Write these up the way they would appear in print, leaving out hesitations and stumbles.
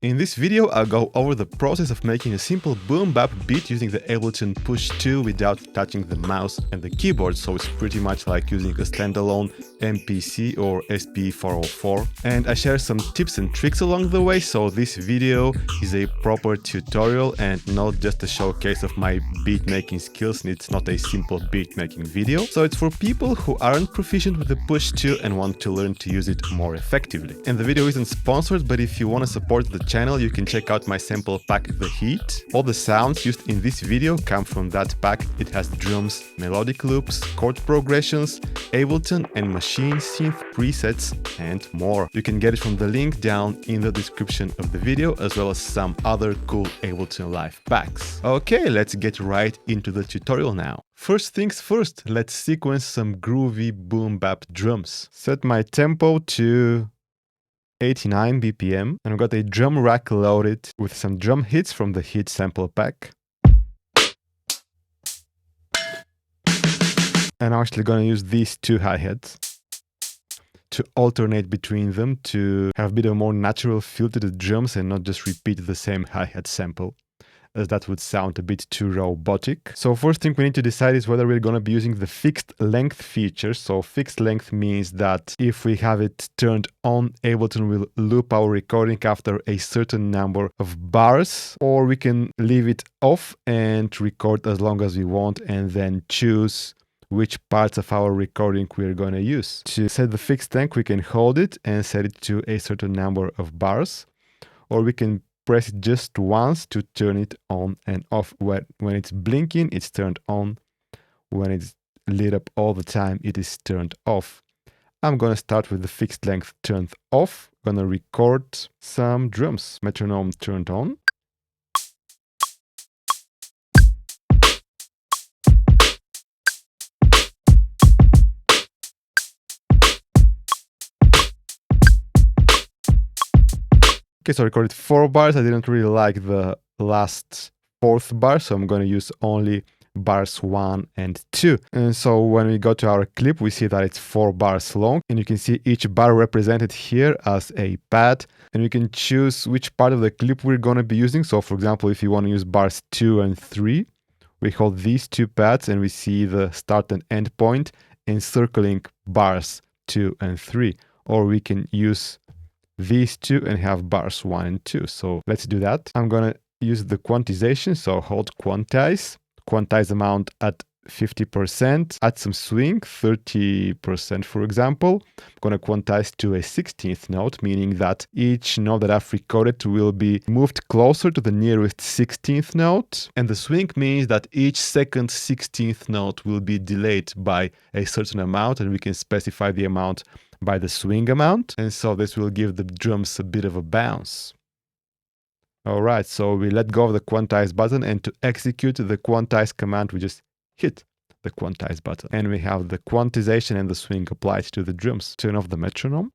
In this video, I'll go over the process of making a simple boom bap beat using the Ableton Push tool without touching the mouse and the keyboard, so it's pretty much like using a standalone MPC or SP404. And I share some tips and tricks along the way, so this video is a proper tutorial and not just a showcase of my beat making skills, and it's not a simple beat making video. So it's for people who aren't proficient with the Push tool and want to learn to use it more effectively. And the video isn't sponsored, but if you want to support the channel, you can check out my sample pack, The Heat. All the sounds used in this video come from that pack. It has drums, melodic loops, chord progressions, Ableton and machine synth presets, and more. You can get it from the link down in the description of the video, as well as some other cool Ableton Live packs. Okay, let's get right into the tutorial now. First things first, let's sequence some groovy boom bap drums. Set my tempo to 89 BPM, and I've got a drum rack loaded with some drum hits from the Heat sample pack. And I'm actually going to use these two hi-hats to alternate between them to have a bit of a more natural feel to the drums and not just repeat the same hi-hat sample, as that would sound a bit too robotic. So first thing we need to decide is whether we're going to be using the fixed length feature. So fixed length means that if we have it turned on, Ableton will loop our recording after a certain number of bars, or we can leave it off and record as long as we want and then choose which parts of our recording we're going to use. To set the fixed length, we can hold it and set it to a certain number of bars, or we can press it just once to turn it on and off. When it's blinking, it's turned on. When it's lit up all the time, it is turned off. I'm going to start with the fixed length turned off. I'm going to record some drums. Metronome turned on. Okay, so I recorded 4 bars. I didn't really like the last 4th bar, so I'm going to use only bars 1 and 2. And so when we go to our clip, we see that it's 4 bars long, and you can see each bar represented here as a pad, and we can choose which part of the clip we're going to be using. So for example, if you want to use bars 2 and 3, we hold these 2 pads and we see the start and end point encircling bars 2 and 3, or we can use these 2 and have bars 1 and 2. So let's do that. I'm going to use the quantization. So hold quantize amount at 50%, add some swing, 30% for example. I'm going to quantize to a 16th note, meaning that each note that I've recorded will be moved closer to the nearest 16th note. And the swing means that each second 16th note will be delayed by a certain amount, and we can specify the amount by the swing amount, and so this will give the drums a bit of a bounce. Alright, so we let go of the quantize button, and to execute the quantize command we just hit the quantize button, and we have the quantization and the swing applied to the drums. Turn off the metronome.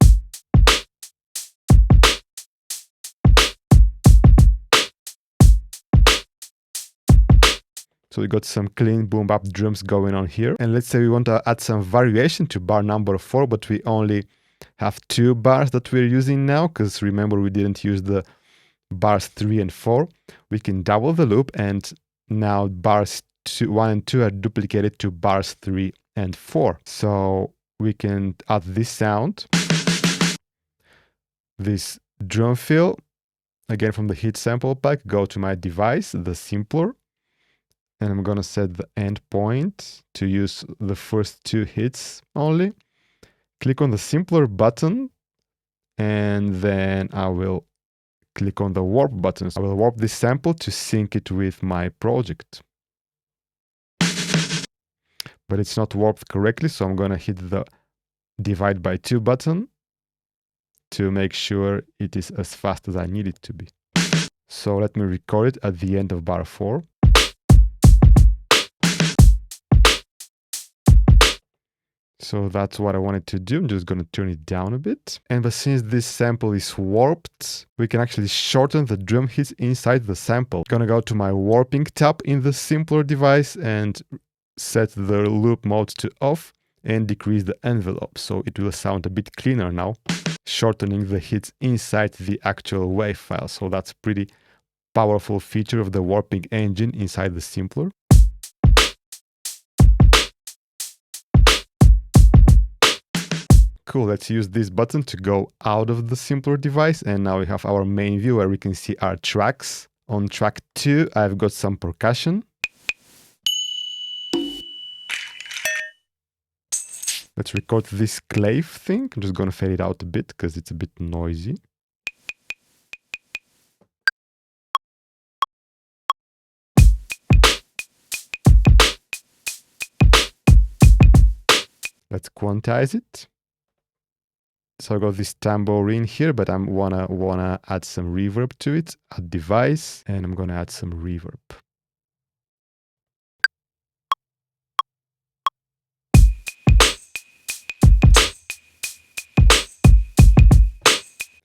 So we got some clean boom bap drums going on here. And let's say we want to add some variation to bar number 4, but we only have 2 bars that we're using now, because remember we didn't use the bars 3 and 4. We can double the loop, and now bars 1 and 2 are duplicated to bars 3 and 4. So we can add this sound, this drum fill, again from the Heat sample pack. Go to my device, the simpler, and I'm going to set the end point to use the first 2 hits only. Click on the simpler button, and then I will click on the warp button. I will warp this sample to sync it with my project. But it's not warped correctly, so I'm going to hit the divide by 2 button to make sure it is as fast as I need it to be. So let me record it at the end of bar 4. So that's what I wanted to do. I'm just going to turn it down a bit. But since this sample is warped, we can actually shorten the drum hits inside the sample. I'm going to go to my warping tab in the simpler device and set the loop mode to off and decrease the envelope, so it will sound a bit cleaner now. shortening the hits inside the actual wave file. So that's pretty powerful feature of the warping engine inside the simpler. Cool, let's use this button to go out of the simpler device, and now we have our main view where we can see our tracks. On track 2, I've got some percussion. Let's record this clave thing. I'm just gonna fade it out a bit because it's a bit noisy. Let's quantize it. So I got this tambourine here, but I wanna add some reverb to it. Add device, and I'm gonna add some reverb.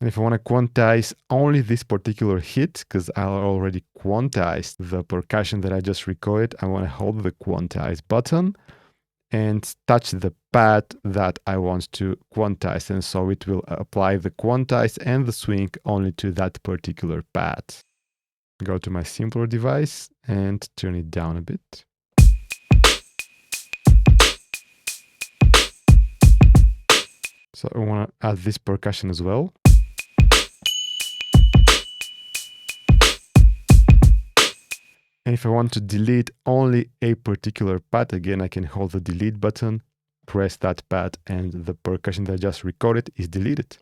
And if I want to quantize only this particular hit, because I already quantized the percussion that I just recorded, I want to hold the quantize button and touch the pad that I want to quantize. And so it will apply the quantize and the swing only to that particular pad. Go to my simpler device and turn it down a bit. So I want to add this percussion as well. And if I want to delete only a particular pad, again, I can hold the delete button, press that pad, and the percussion that I just recorded is deleted.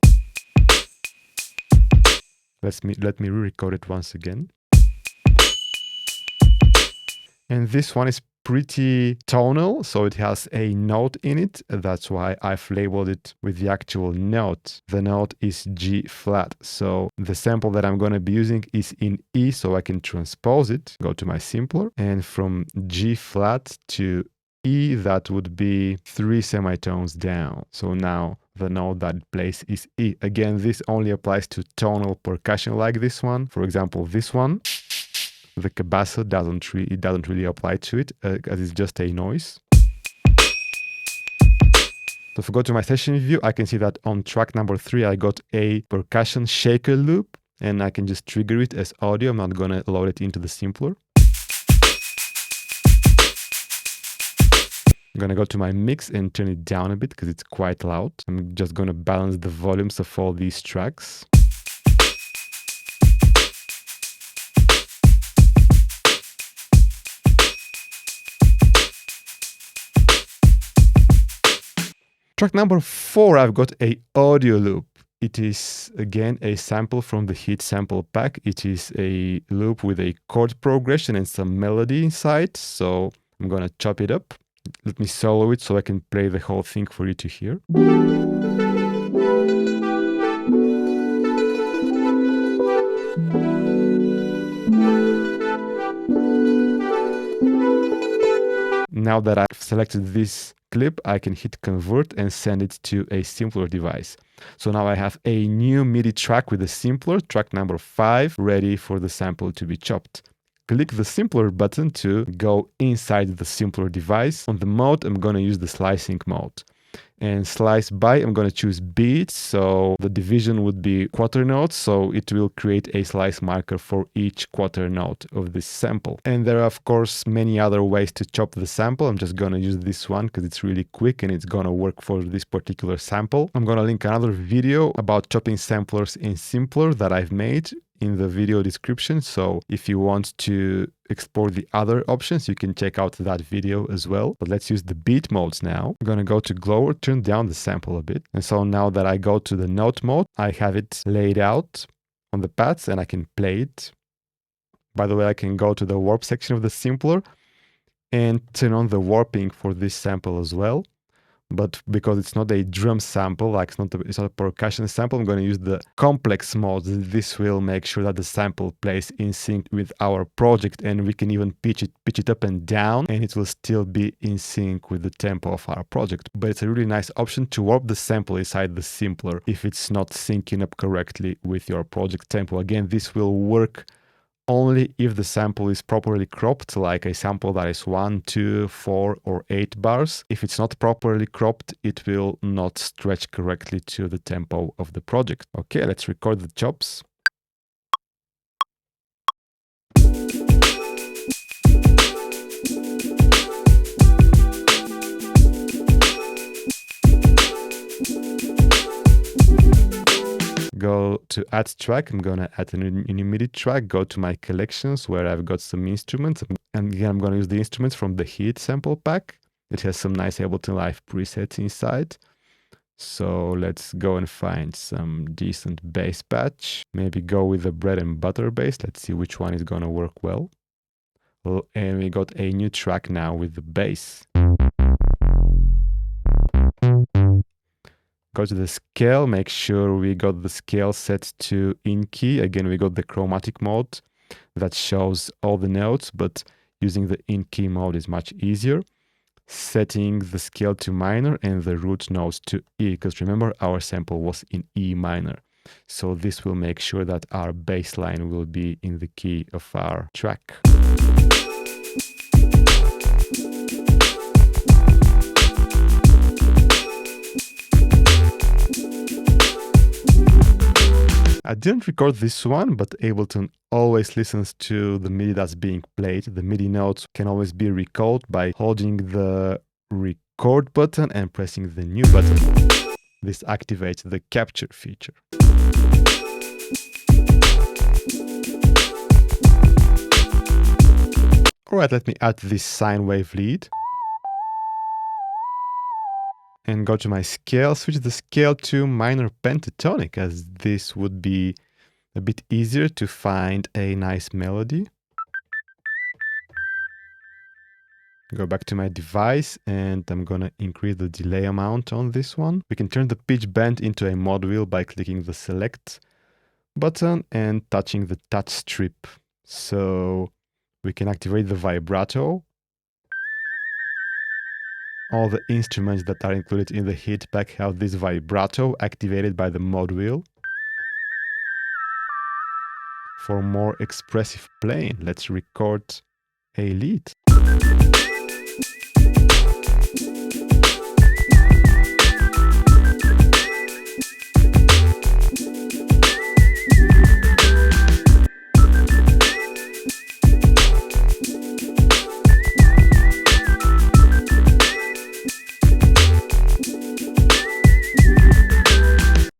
Let me re-record it once again. And this one is pretty tonal, so it has a note in it. That's why I've labeled it with the actual note. The note is G flat. So the sample that I'm going to be using is in E, so I can transpose it. Go to my simpler, and from G flat to E, that would be 3 semitones down. So now the note that it plays is E. Again, this only applies to tonal percussion like this one. For example, this one. The cabasso doesn't really apply to it, as it's just a noise. So if I go to my session view, I can see that on track number 3, I got a percussion shaker loop, and I can just trigger it as audio. I'm not gonna load it into the simpler. I'm gonna go to my mix and turn it down a bit because it's quite loud. I'm just gonna balance the volumes of all these tracks. Track number 4, I've got a audio loop. It is again a sample from the hit sample pack. It is a loop with a chord progression and some melody inside. So I'm gonna chop it up. Let me solo it so I can play the whole thing for you to hear. Now that I've selected this clip, I can hit convert and send it to a simpler device. So now I have a new MIDI track with a simpler, track number 5, ready for the sample to be chopped. Click the simpler button to go inside the simpler device. On the mode, I'm going to use the slicing mode. And slice by, I'm going to choose beats, so the division would be quarter notes, so it will create a slice marker for each quarter note of this sample. And there are of course many other ways to chop the sample. I'm just going to use this one because it's really quick and it's going to work for this particular sample. I'm going to link another video about chopping samplers in Simpler that I've made in the video description, so if you want to explore the other options, you can check out that video as well. But let's use the beat modes now. I'm gonna go to Glower, turn down the sample a bit. And so now that I go to the note mode, I have it laid out on the pads and I can play it. By the way, I can go to the warp section of the simpler and turn on the warping for this sample as well. But because it's not a drum sample, like it's not a percussion sample, I'm going to use the complex mode. This will make sure that the sample plays in sync with our project, and we can even pitch it up and down, and it will still be in sync with the tempo of our project. But it's a really nice option to warp the sample inside the simpler if it's not syncing up correctly with your project tempo. Again, this will work only if the sample is properly cropped, like a sample that is 1, 2, 4, or 8 bars. If it's not properly cropped, it will not stretch correctly to the tempo of the project. Okay, let's record the chops. Go to add track. I'm gonna add a new MIDI track. Go to my collections where I've got some instruments, and again I'm gonna use the instruments from the Heat sample pack. It has some nice Ableton Live presets inside. So let's go and find some decent bass patch. Maybe go with the bread and butter bass. Let's see which one is gonna work well. And we got a new track now with the bass. Go to the scale, make sure we got the scale set to in key. Again, we got the chromatic mode that shows all the notes, but using the in key mode is much easier. Setting the scale to minor and the root notes to E, because remember our sample was in E minor. So this will make sure that our bass line will be in the key of our track. I didn't record this one, but Ableton always listens to the MIDI that's being played. The MIDI notes can always be recalled by holding the record button and pressing the new button. This activates the capture feature. Alright, let me add this sine wave lead. And go to my scale, switch the scale to minor pentatonic, as this would be a bit easier to find a nice melody. Go back to my device and I'm gonna increase the delay amount on this one. We can turn the pitch bend into a mod wheel by clicking the select button and touching the touch strip. So we can activate the vibrato. All the instruments that are included in the Heat pack have this vibrato activated by the mod wheel. For more expressive playing, let's record a lead.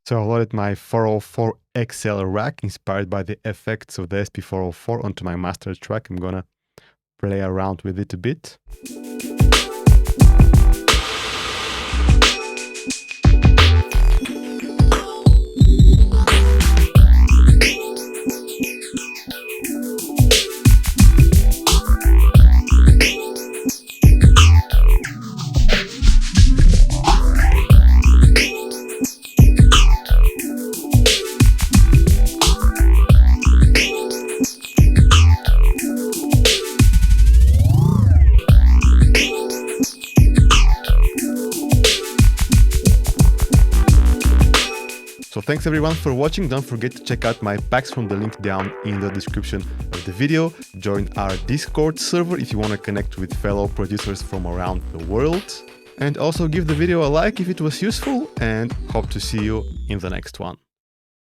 So I loaded my 404 XL rack inspired by the effects of the SP404 onto my master track. I'm gonna play around with it a bit. So thanks everyone for watching. Don't forget to check out my packs from the link down in the description of the video. Join our Discord server if you want to connect with fellow producers from around the world. And also give the video a like if it was useful, and hope to see you in the next one.